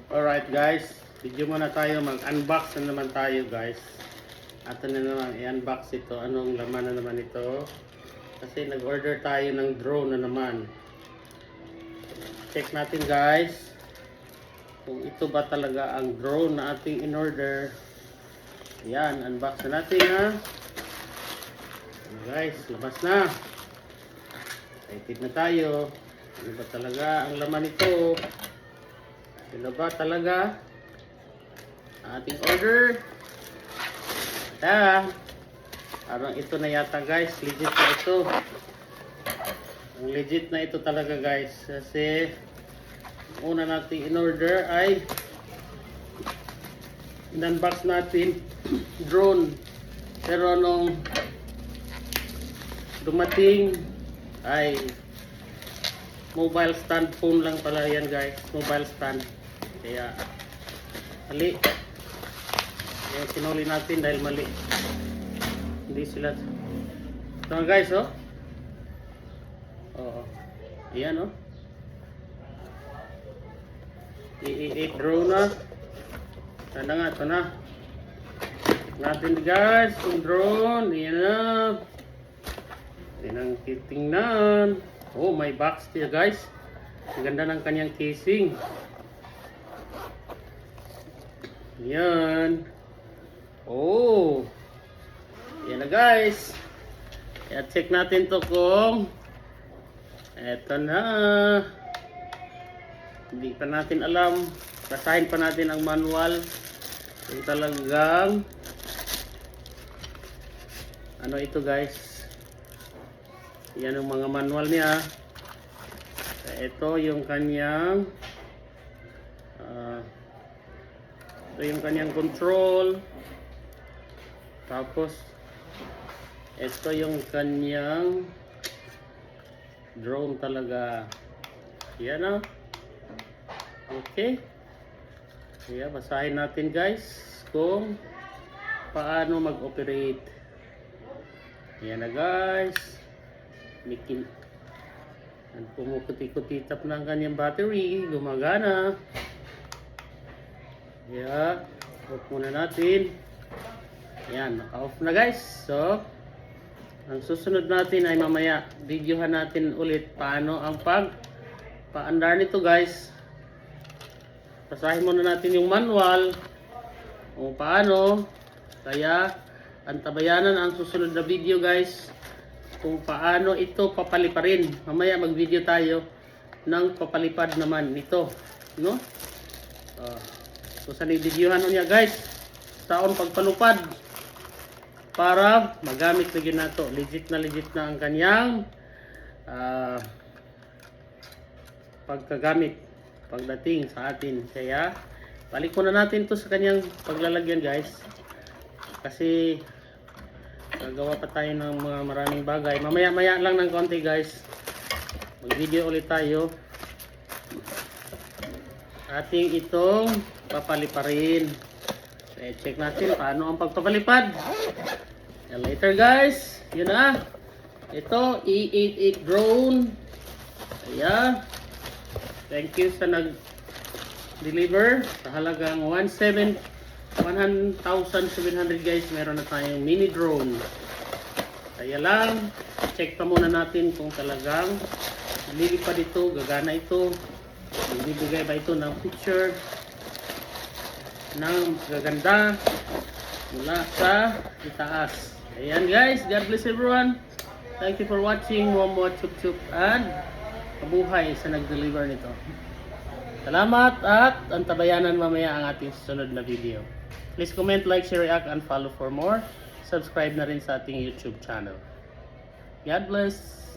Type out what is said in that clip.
Alright guys, video muna tayo, mag-unbox na naman tayo guys. Ato na naman i-unbox ito, anong laman na naman ito. Kasi nag-order tayo ng drone na naman. Check natin guys, kung ito ba talaga ang drone na ating in-order. Yan, unbox na natin ha. Guys, labas na. Excited na tayo. Ano ba talaga ang laman ito? Ano ba talaga ating order? Parang ito na yata guys, legit na ito. Ang legit na ito talaga guys, kasi una nating in order ay in-unbox natin drone, pero nung dumating ay mobile stand phone lang pala yan guys, mobile stand. Kaya mali yung sinuli natin dahil mali, hindi sila ito nga guys. Oo, ayan i8 drone na. Sana nga, ito na natin guys, yung drone. Ayan na, yan ang titingnan. Oh, may box niya guys. Ang ganda ng kanyang casing. Yan. Oh, yan na guys. Kaya check natin to kung eto na. Hindi pa natin alam. Basahin pa natin ang manual kung talagang ano ito guys. Yan ang mga manual niya. Ito yung kanyang control. Tapos ito yung kanyang drone talaga. Yan okay. Kaya basahin natin guys kung paano mag-operate. Yan na guys. Mikin at pumukuti-kutitap ng kanyang battery, gumagana. Yeah, off muna natin. Yan, naka-off na guys. So, ang susunod natin ay mamaya videohan natin ulit paano ang paandar nito guys. Basahin muna natin yung manual kung paano. Kaya antabayanan ang susunod na video guys, kung paano ito papaliparin. Mamaya mag-video tayo ng papalipad naman nito, no? So sa videohan niya guys, taon pagpalupad para magamit lagi na to. Legit na ang kanyang pagkagamit pagdating sa atin. Kaya balik muna natin to sa kanyang paglalagyan guys, kasi gagawa pa tayo ng mga maraming bagay. Mamaya lang ng konti guys, mag video ulit tayo. Ating itong papaliparin. So, check natin paano ang pagpapalipad. And later guys, yun na. Ito, E88 drone. Ayan. Thank you sa nag-deliver. Sa halagang 1,700 guys, meron na tayong mini drone. Kaya lang, check pa muna natin kung talagang lilipad ito, gagana ito, magbibigay ba ito ng picture ng gaganda mula sa itaas. Ayan guys, God bless everyone. Thank you for watching. Momo Chup Chup and kabuhay sa nag-deliver nito. Salamat at antabayanan mamaya ang ating susunod na video. Please comment, like, share, react, and follow for more. Subscribe na rin sa ating YouTube channel. God bless!